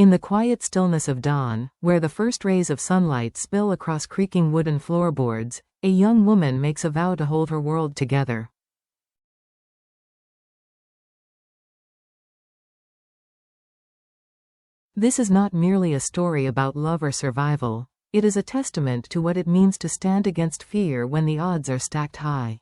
In the quiet stillness of dawn, where the first rays of sunlight spill across creaking wooden floorboards, a young woman makes a vow to hold her world together. This is not merely a story about love or survival, it is a testament to what it means to stand against fear when the odds are stacked high.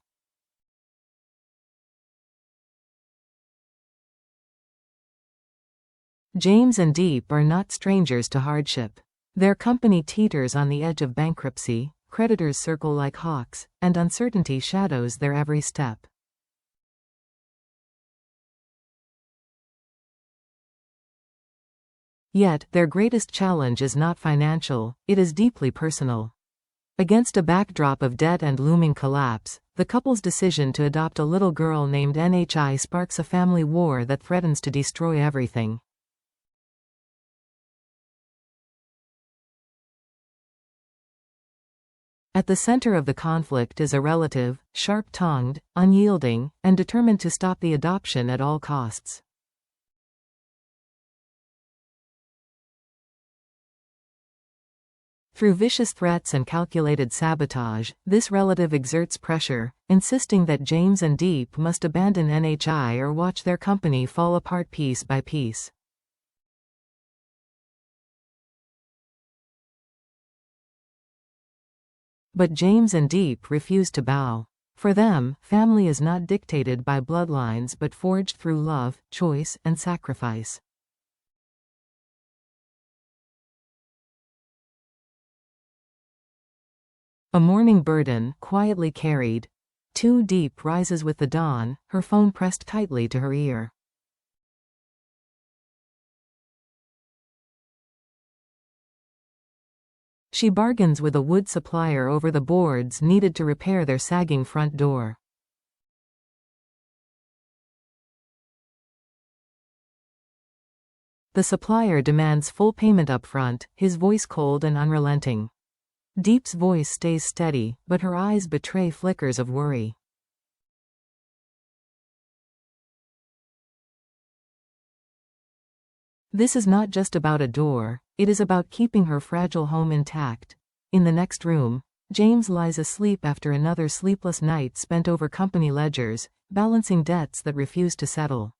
James and Diep are not strangers to hardship. Their company teeters on the edge of bankruptcy, creditors circle like hawks, and uncertainty shadows their every step. Yet, their greatest challenge is not financial, it is deeply personal. Against a backdrop of debt and looming collapse, the couple's decision to adopt a little girl named NHI sparks a family war that threatens to destroy everything. At the center of the conflict is a relative, sharp-tongued, unyielding, and determined to stop the adoption at all costs. Through vicious threats and calculated sabotage, this relative exerts pressure, insisting that James and Diep must abandon NHI or watch their company fall apart piece by piece. But James and Diep refuse to bow. For them, family is not dictated by bloodlines but forged through love, choice, and sacrifice. A morning burden, quietly carried. Too Diep rises with the dawn, her phone pressed tightly to her ear. She bargains with a wood supplier over the boards needed to repair their sagging front door. The supplier demands full payment up front, his voice cold and unrelenting. Diep's voice stays steady, but her eyes betray flickers of worry. This is not just about a door, it is about keeping her fragile home intact. In the next room, James lies asleep after another sleepless night spent over company ledgers, balancing debts that refuse to settle.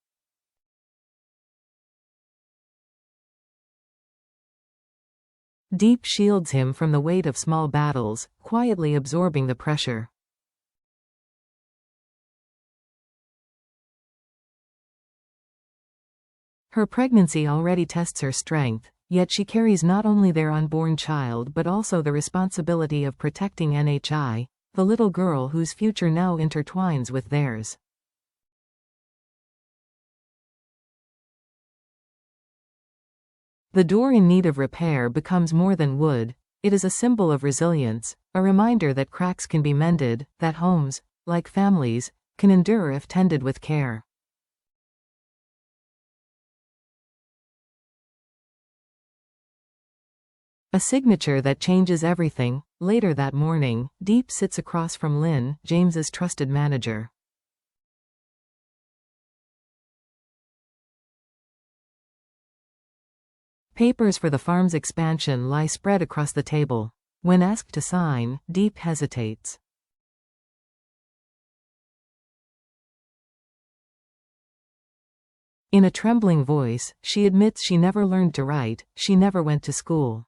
Diep shields him from the weight of small battles, quietly absorbing the pressure. Her pregnancy already tests her strength, yet she carries not only their unborn child but also the responsibility of protecting NHI, the little girl whose future now intertwines with theirs. The door in need of repair becomes more than wood, it is a symbol of resilience, a reminder that cracks can be mended, that homes, like families, can endure if tended with care. A signature that changes everything. Later that morning, Diep sits across from Lynn, James's trusted manager. Papers for the farm's expansion lie spread across the table. When asked to sign, Diep hesitates. In a trembling voice, she admits she never learned to write, she never went to school.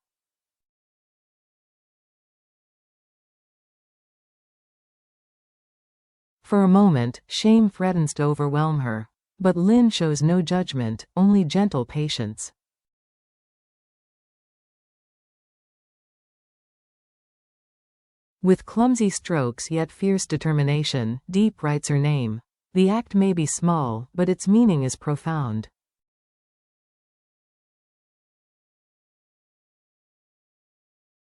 For a moment, shame threatens to overwhelm her. But Lynn shows no judgment, only gentle patience. With clumsy strokes yet fierce determination, Diep writes her name. The act may be small, but its meaning is profound.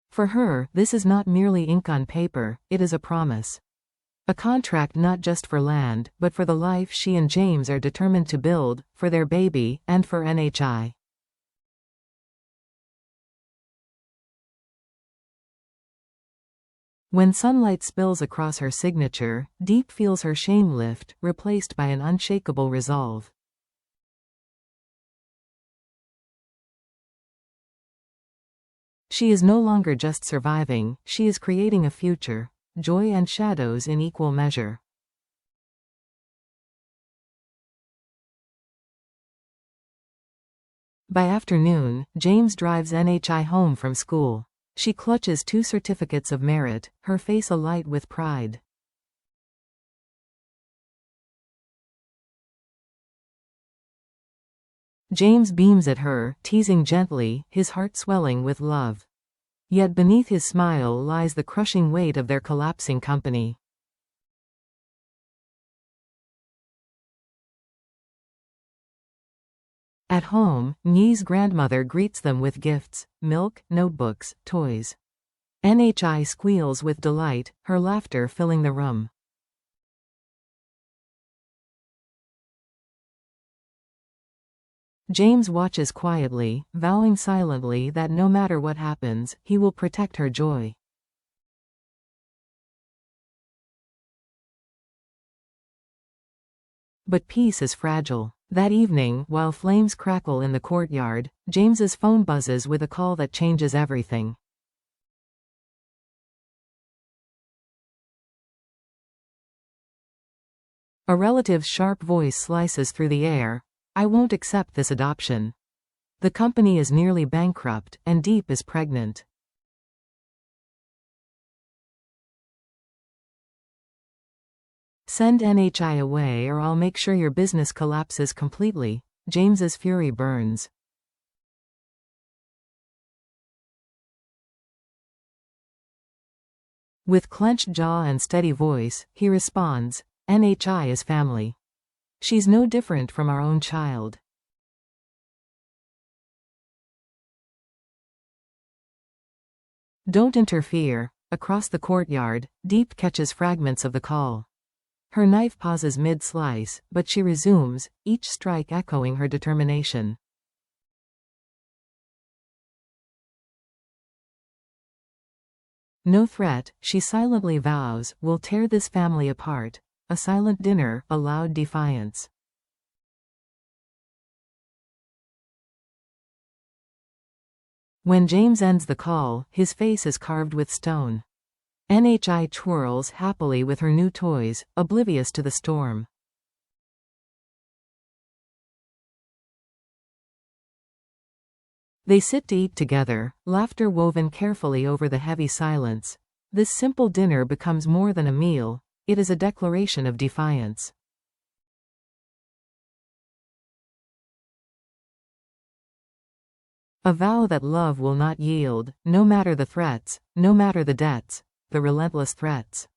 For her, this is not merely ink on paper, it is a promise. A contract not just for land, but for the life she and James are determined to build, for their baby, and for NHI. When sunlight spills across her signature, Diep feels her shame lift, replaced by an unshakable resolve. She is no longer just surviving, she is creating a future. Joy and shadows in equal measure. By afternoon, James drives NHI home from school. She clutches 2 certificates of merit, her face alight with pride. James beams at her, teasing gently, his heart swelling with love. Yet beneath his smile lies the crushing weight of their collapsing company. At home, Nyi's grandmother greets them with gifts, milk, notebooks, toys. NHI squeals with delight, her laughter filling the room. James watches quietly, vowing silently that no matter what happens, he will protect her joy. But peace is fragile. That evening, while flames crackle in the courtyard, James's phone buzzes with a call that changes everything. A relative's sharp voice slices through the air. I won't accept this adoption. The company is nearly bankrupt, and Diep is pregnant. Send NHI away or I'll make sure your business collapses completely. James's fury burns. With clenched jaw and steady voice, he responds, NHI is family. She's no different from our own child. Don't interfere. Across the courtyard, Diep catches fragments of the call. Her knife pauses mid-slice, but she resumes, each strike echoing her determination. No threat, she silently vows, will tear this family apart. A silent dinner, a loud defiance. When James ends the call, his face is carved with stone. NHI twirls happily with her new toys, oblivious to the storm. They sit to eat together, laughter woven carefully over the heavy silence. This simple dinner becomes more than a meal, it is a declaration of defiance. A vow that love will not yield, no matter the threats, no matter the debts, the relentless threats.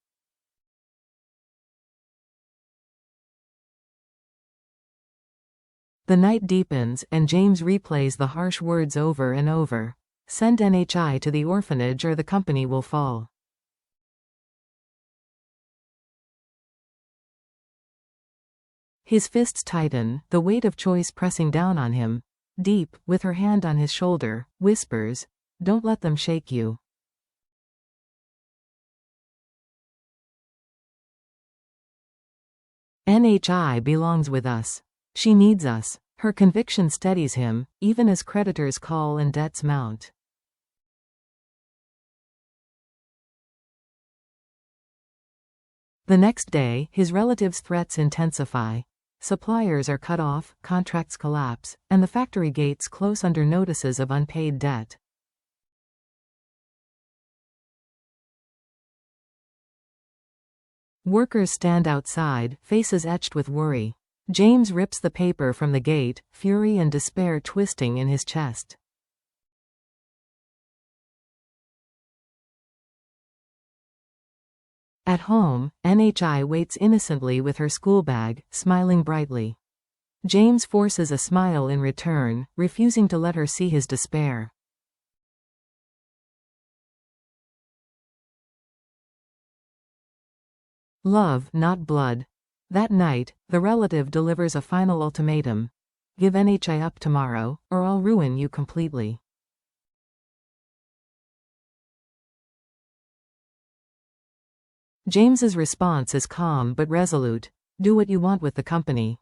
The night deepens, and James replays the harsh words over and over. Send NHI to the orphanage or the company will fall. His fists tighten, the weight of choice pressing down on him. Diep, with her hand on his shoulder, whispers, don't let them shake you. NHI belongs with us. She needs us. Her conviction steadies him, even as creditors call and debts mount. The next day, his relatives' threats intensify. Suppliers are cut off, contracts collapse, and the factory gates close under notices of unpaid debt. Workers stand outside, faces etched with worry. James rips the paper from the gate, fury and despair twisting in his chest. At home, NHI waits innocently with her school bag, smiling brightly. James forces a smile in return, refusing to let her see his despair. Love, not blood. That night, the relative delivers a final ultimatum. Give NHI up tomorrow, or I'll ruin you completely. James's response is calm but resolute. Do what you want with the company.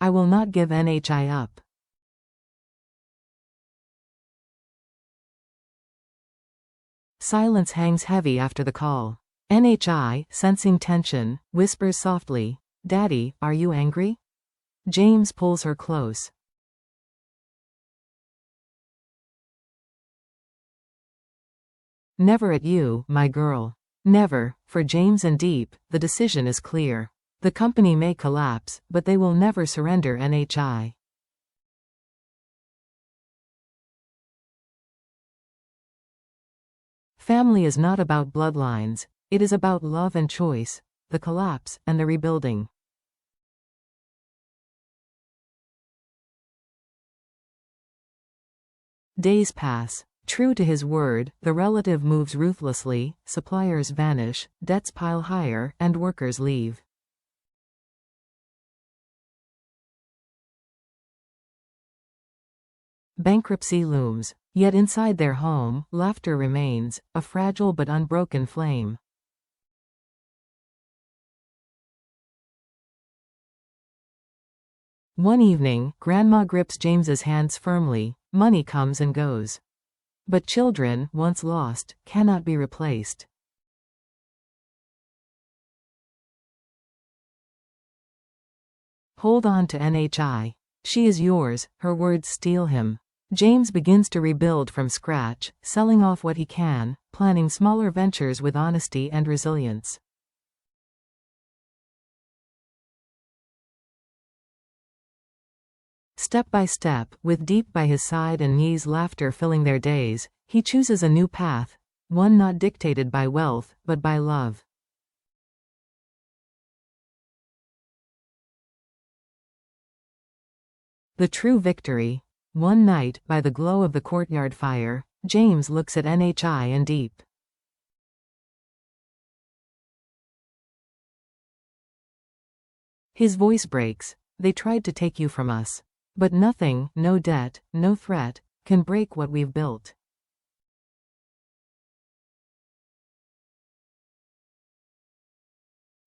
I will not give NHI up. Silence hangs heavy after the call. NHI, sensing tension, whispers softly, "Daddy, are you angry?" James pulls her close. "Never at you, my girl." Never. For James and Diep, the decision is clear. The company may collapse, but they will never surrender NHI. Family is not about bloodlines, it is about love and choice, the collapse and the rebuilding. Days pass. True to his word, the relative moves ruthlessly, suppliers vanish, debts pile higher, and workers leave. Bankruptcy looms. Yet inside their home, laughter remains, a fragile but unbroken flame. One evening, Grandma grips James's hands firmly. Money comes and goes. But children, once lost, cannot be replaced. Hold on to NHI. She is yours, her words steel him. James begins to rebuild from scratch, selling off what he can, planning smaller ventures with honesty and resilience. Step by step, with Diep by his side and Nye's laughter filling their days, he chooses a new path, one not dictated by wealth, but by love. The true victory. One night, by the glow of the courtyard fire, James looks at NHI and Diep. His voice breaks. "They tried to take you from us. But nothing, no debt, no threat, can break what we've built."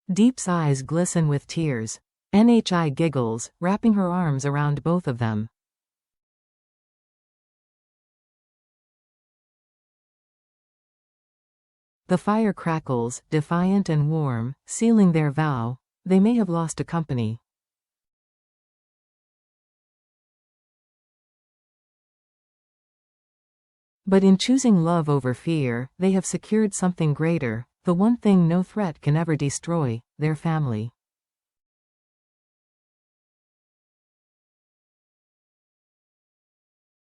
Diep's eyes glisten with tears. NHI giggles, wrapping her arms around both of them. The fire crackles, defiant and warm, sealing their vow. They may have lost a company. But in choosing love over fear, they have secured something greater, the one thing no threat can ever destroy, their family.